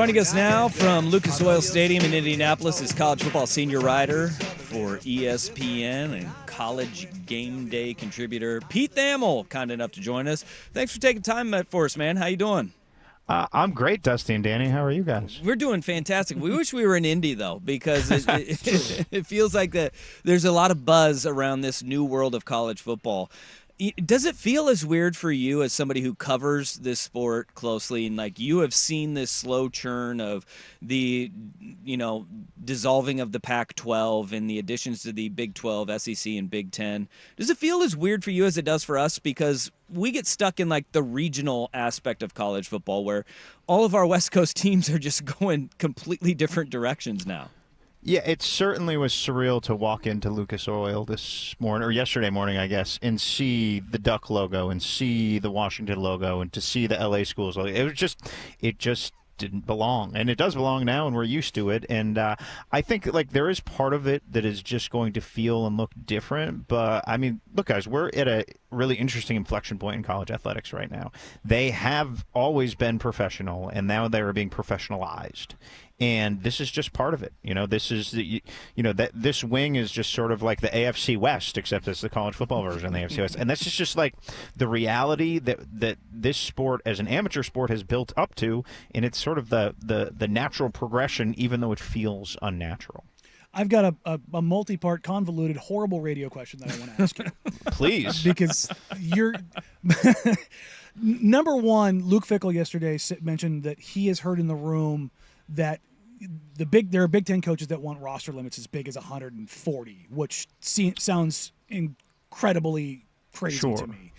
Joining us now from Lucas Oil Stadium in Indianapolis is college football senior writer for ESPN and college game day contributor Pete Thamel, kind enough to join us. Thanks for taking time for us, man. How you doing? I'm great, Dusty and Danny. How are you guys? We're doing fantastic. We wish we were in Indy, though, because it feels like that there's a lot of buzz around this new world of college football. Does it feel as weird for you as somebody who covers this sport closely, and like you have seen this slow churn of the, dissolving of the Pac-12 and the additions to the Big 12, SEC, and Big 10? Does it feel as weird for you as it does for us? Because we get stuck in like the regional aspect of college football where all of our West Coast teams are just going completely different directions now. Yeah, it certainly was surreal to walk into Lucas Oil this morning, or yesterday morning, I guess, and see the Duck logo and see the Washington logo and to see the LA Schools logo. It just didn't belong, and it does belong now, and we're used to it. And I think like there is part of it that is just going to feel and look different. But I mean, look, guys, we're at a really interesting inflection point in college athletics right now. They have always been professional, and now they are being professionalized. And this is just part of it. This is that this wing is just sort of like the AFC West, except it's the college football version of the AFC West. And this is just like the reality that this sport as an amateur sport has built up to, and it's sort of the natural progression, even though it feels unnatural. I've got a multi-part, convoluted, horrible radio question that I want to ask you. Please. Because you're number one, Luke Fickell yesterday mentioned that he has heard in the room that there are Big Ten coaches that want roster limits as big as 140, which sounds incredibly crazy to me.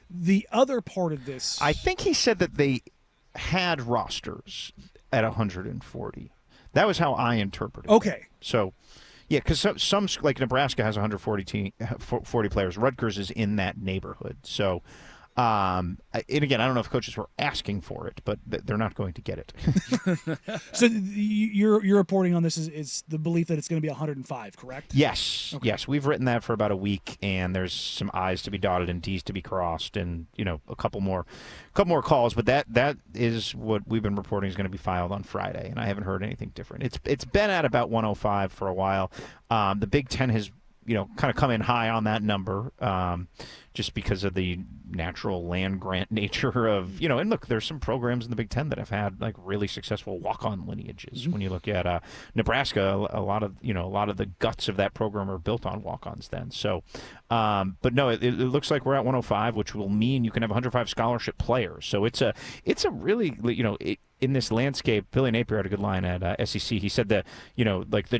The other part of this, I think he said that they had rosters at 140. That was how I interpreted it. Okay. So, yeah, because some like Nebraska has 140 players. Rutgers is in that neighborhood. So, and again, I don't know if coaches were asking for it, but they're not going to get it. So your reporting on this is the belief that it's going to be 105, correct? Yes. Okay. Yes. We've written that for about a week, and there's some I's to be dotted and T's to be crossed, and a couple more calls. But that is what we've been reporting is going to be filed on Friday, and I haven't heard anything different. It's been at about 105 for a while. The Big Ten has kind of come in high on that number, just because of the natural land grant nature of, and look, there's some programs in the Big Ten that have had like really successful walk-on lineages. Mm-hmm. When you look at Nebraska, a lot of the guts of that program are built on walk-ons then. So, but no, it looks like we're at 105, which will mean you can have 105 scholarship players. So it's a really, in this landscape, Billy Napier had a good line at SEC. He said that,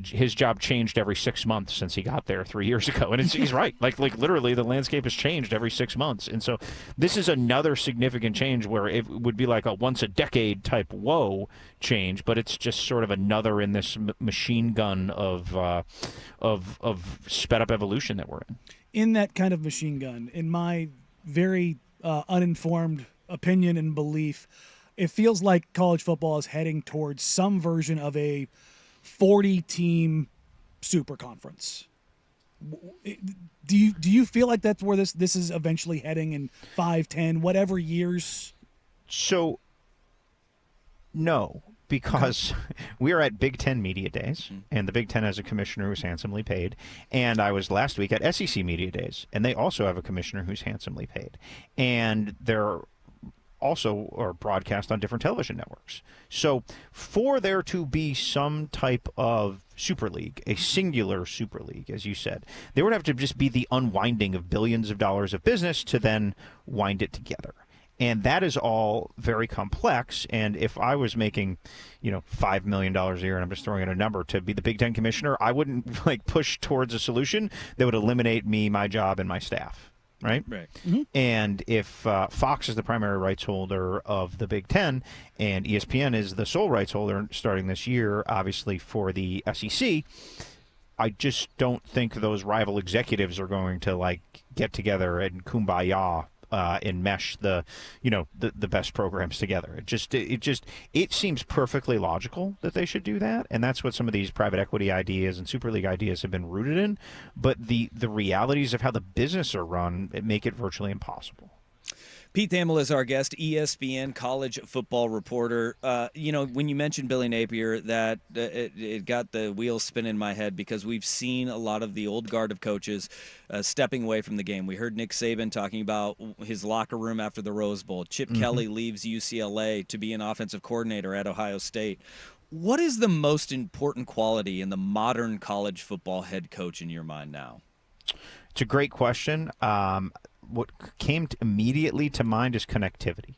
his job changed every 6 months since he got there 3 years ago. And he's right. Like literally the landscape has changed every 6 months. And so this is another significant change where it would be like a once a decade type whoa change, but it's just sort of another in this machine gun of sped up evolution that we're in. In that kind of machine gun, in my very uninformed opinion and belief, it feels like college football is heading towards some version of a 40-team super conference. Do you feel like that's where this is eventually heading in 5, 10, whatever years? So, no, because we are at Big Ten Media Days, and the Big Ten has a commissioner who's handsomely paid. And I was last week at SEC Media Days, and they also have a commissioner who's handsomely paid. And they're also are broadcast on different television networks. So for there to be some type of super league, a singular super league, as you said, there would have to just be the unwinding of billions of dollars of business to then wind it together. And that is all very complex. And if I was making, $5 million a year, and I'm just throwing in a number to be the Big Ten commissioner, I wouldn't push towards a solution that would eliminate me, my job, and my staff. Right? Mm-hmm. And if Fox is the primary rights holder of the Big Ten and ESPN is the sole rights holder starting this year, obviously, for the SEC, I just don't think those rival executives are going to, get together and kumbaya and mesh the best programs together. It seems perfectly logical that they should do that, and that's what some of these private equity ideas and Super League ideas have been rooted in. But the realities of how the business are run make it virtually impossible. Pete Thamel is our guest, ESPN college football reporter. When you mentioned Billy Napier, that it got the wheels spinning in my head because we've seen a lot of the old guard of coaches stepping away from the game. We heard Nick Saban talking about his locker room after the Rose Bowl. Chip Kelly leaves UCLA to be an offensive coordinator at Ohio State. What is the most important quality in the modern college football head coach in your mind now? It's a great question. What came immediately to mind is connectivity.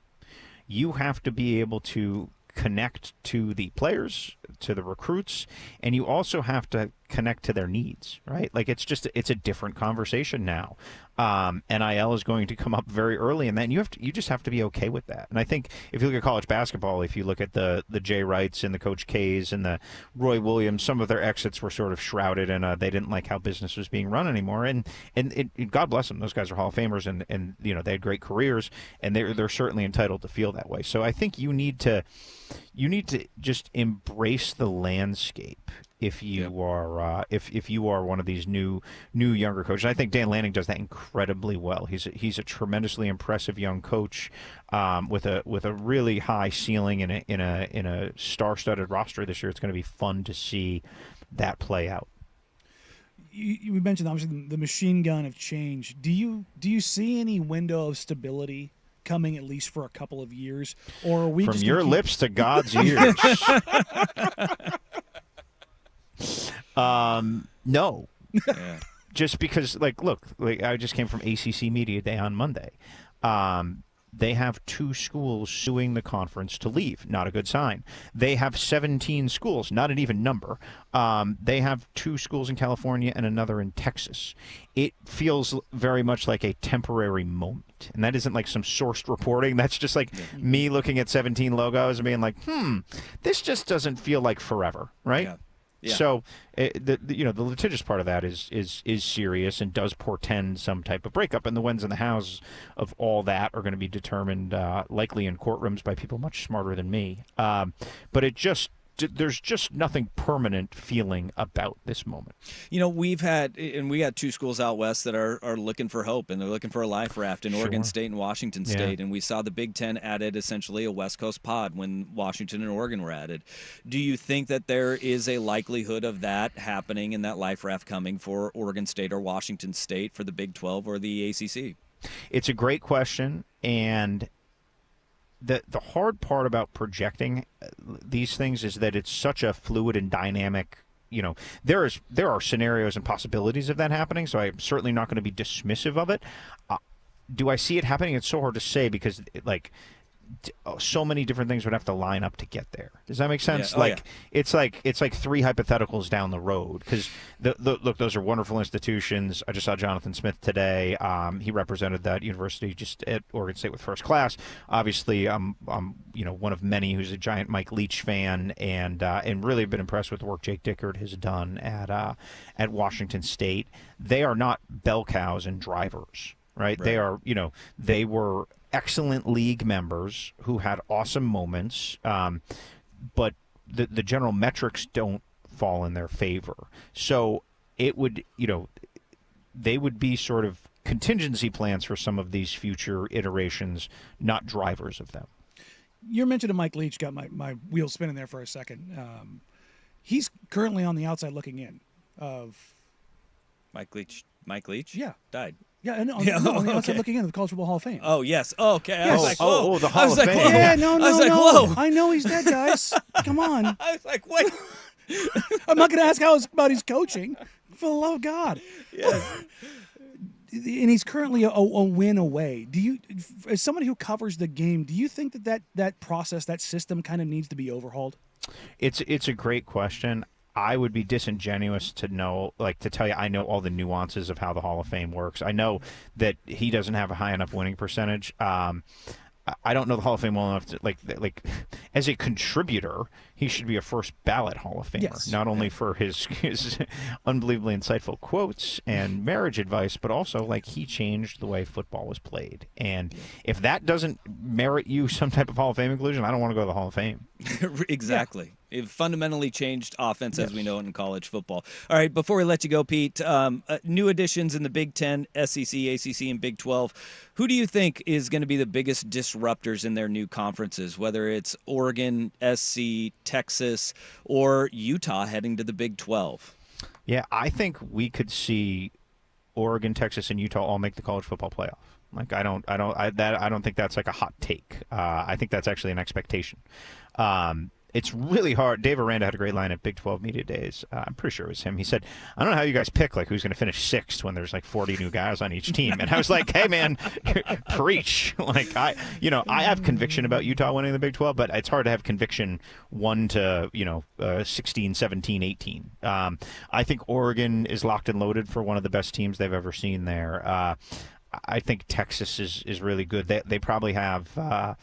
You have to be able to connect to the players, to the recruits, and you also have to connect to their needs, right? Like it's a different conversation now. NIL is going to come up very early, and then you just have to be okay with that. And I think if you look at college basketball, if you look at the Jay Wrights and the Coach K's and the Roy Williams, some of their exits were sort of shrouded, and they didn't like how business was being run anymore. And God bless them, those guys are Hall of Famers, and they had great careers, and they're certainly entitled to feel that way. So I think you need to just embrace the landscape if you are if you are one of these new younger coaches. I think Dan Lanning does that incredibly well. He's a tremendously impressive young coach with a really high ceiling in a star-studded roster this year. It's going to be fun to see that play out. You mentioned obviously the machine gun of change. Do you see any window of stability coming at least for a couple of years, or are we from just your lips to God's ears? No. Yeah. Just because, look, I just came from ACC Media Day on Monday. They have 2 schools suing the conference to leave. Not a good sign. They have 17 schools, not an even number. They have 2 schools in California and another in Texas. It feels very much like a temporary moment. And that isn't like some sourced reporting. That's just like me looking at 17 logos and being like, this just doesn't feel like forever, right? Yeah. Yeah. So the litigious part of that is serious and does portend some type of breakup, and the whens and the hows of all that are going to be determined likely in courtrooms by people much smarter than me. But there's just nothing permanent feeling about this moment. We got 2 schools out west that are looking for hope, and they're looking for a life raft in Oregon State and Washington State. And we saw the Big Ten added essentially a West Coast pod when Washington and Oregon were added. Do you think that there is a likelihood of that happening and that life raft coming for Oregon State or Washington State for the Big 12 or the ACC? It's a great question, and the hard part about projecting these things is that it's such a fluid and dynamic. There are scenarios and possibilities of that happening, so I'm certainly not going to be dismissive of it. Do I see it happening? It's so hard to say because so many different things would have to line up to get there. Does that make sense? Yeah. It's like 3 hypotheticals down the road because look, those are wonderful institutions. I just saw Jonathan Smith today. He represented that university just at Oregon State with first class. Obviously, I'm one of many who's a giant Mike Leach fan and really been impressed with the work Jake Dickert has done at Washington State. They are not bell cows and drivers, right? They are, they were excellent league members who had awesome moments, but the general metrics don't fall in their favor. So it would, they would be sort of contingency plans for some of these future iterations, not drivers of them. Your mention of Mike Leach got my wheels spinning there for a second. He's currently on the outside looking in of Mike Leach? Yeah. Died. Yeah, on the outside looking in of the College Football Hall of Fame. Oh, yes. Oh, okay. Yes. I was like, whoa. The Hall of Fame. Whoa. Yeah, no. I was like, whoa. I know he's dead, guys. Come on. I was like, wait. I'm not going to ask about his coaching. For the love of God. Yes. And he's currently a win away. Do you, as somebody who covers the game, do you think that process, that system kind of needs to be overhauled? It's a great question. I would be disingenuous to tell you I know all the nuances of how the Hall of Fame works. I know that he doesn't have a high enough winning percentage. I don't know the Hall of Fame well enough to like as a contributor, he should be a first ballot Hall of Famer. Yes. Not only for his unbelievably insightful quotes and marriage advice, but also he changed the way football was played. And if that doesn't merit you some type of Hall of Fame inclusion, I don't want to go to the Hall of Fame. Exactly. It fundamentally changed offense as we know it in college football. All right, before we let you go, Pete, new additions in the Big Ten, SEC, ACC, and Big 12. Who do you think is going to be the biggest disruptors in their new conferences, whether it's Oregon, SC, Texas, or Utah heading to the Big 12? Yeah, I think we could see Oregon, Texas, and Utah all make the college football playoff. Like I don't think that's like a hot take. I think that's actually an expectation. It's really hard. Dave Aranda had a great line at Big 12 Media Days. I'm pretty sure it was him. He said, I don't know how you guys pick like who's going to finish sixth when there's like 40 new guys on each team. And I was like, hey, man, preach. Like, I have conviction about Utah winning the Big 12, but it's hard to have conviction 1 to, 16, 17, 18. I think Oregon is locked and loaded for one of the best teams they've ever seen there. I think Texas is really good. They probably have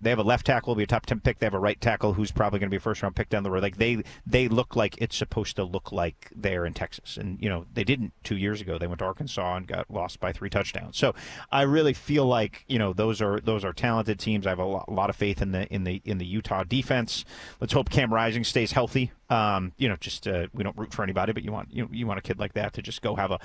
they have a left tackle, will be a top 10 pick. They have a right tackle who's probably going to be a first-round pick down the road. Like they look like it's supposed to look like they're in Texas, and they didn't 2 years ago. They went to Arkansas and got lost by 3 touchdowns. So I really feel like those are talented teams. I have a lot of faith in the Utah defense. Let's hope Cam Rising stays healthy. We don't root for anybody, but you want a kid like that to just go have a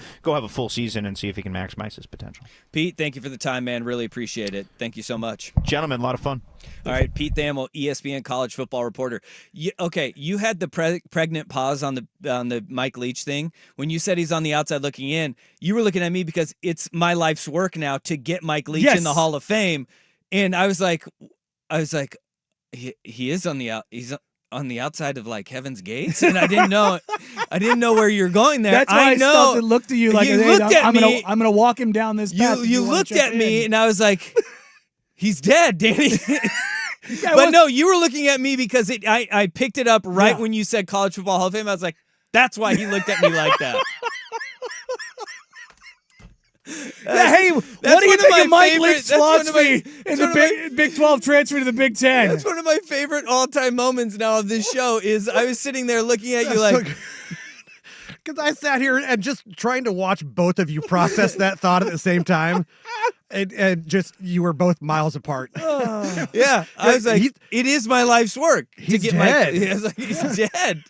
full season and see if he can maximize his potential. Pete, thank you for the time, man. Really appreciate it. Thank you so much, gentlemen. A lot of fun. All right, Pete Thamel, ESPN college football reporter. You had the pregnant pause on the Mike Leach thing when you said he's on the outside looking in. You were looking at me because it's my life's work now to get Mike Leach in the Hall of Fame, and I was like, he is on the out. He's on the outside of like Heaven's Gates, and I didn't know where you're going there. That's why I know. Stopped and looked at you like, you hey, looked at me. I'm gonna walk him down this path. You looked at me, and I was like, he's dead, Danny. Yeah, but no, you were looking at me because I picked it up right when you said College Football Hall of Fame. I was like, that's why he looked at me like that. Hey, what do you think of Mike Leach's philosophy in the Big 12 transfer to the Big 10? That's one of my favorite all-time moments now of this show is I was sitting there looking at you like... Because I sat here and just trying to watch both of you process that thought at the same time. And just, you were both miles apart. Yeah, I was like, it is my life's work. He's dead. He's dead.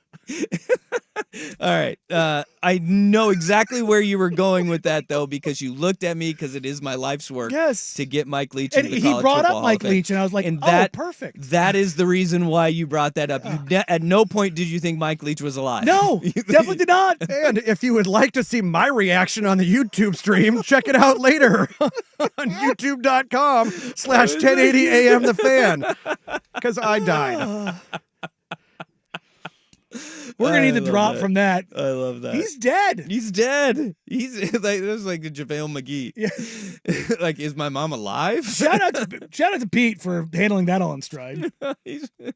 All right. I know exactly where you were going with that, though, because you looked at me because it is my life's work to get Mike Leach into the College brought Football up Mike Hall of Fame. Leach, and I was like, perfect. That is the reason why you brought that up. At no point did you think Mike Leach was alive. No, definitely did not. And if you would like to see my reaction on the YouTube stream, check it out later on youtube.com/1080am The Fan, because I died. We're gonna need the drop from that. I love that. He's dead. He's dead. He's like, that was like the JaVale McGee. Yeah. Like, is my mom alive? Shout out to Pete for handling that all in stride. That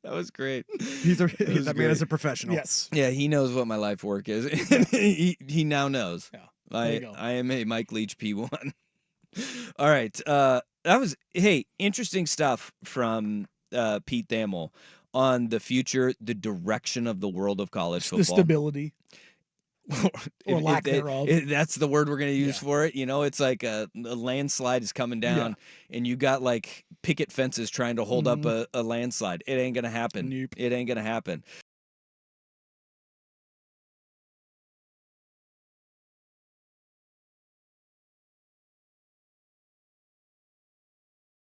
was great. That man is a professional. Yes. Yeah, he knows what my life work is. he now knows. Yeah. I am a Mike Leach P1. All right. Interesting stuff from Pete Thamel on the future, the direction of the world of college football. The stability. Or lack thereof. That's the word we're going to use for it. It's like a landslide is coming down, and you got like picket fences trying to hold up a landslide. It ain't going to happen. Nope. It ain't going to happen.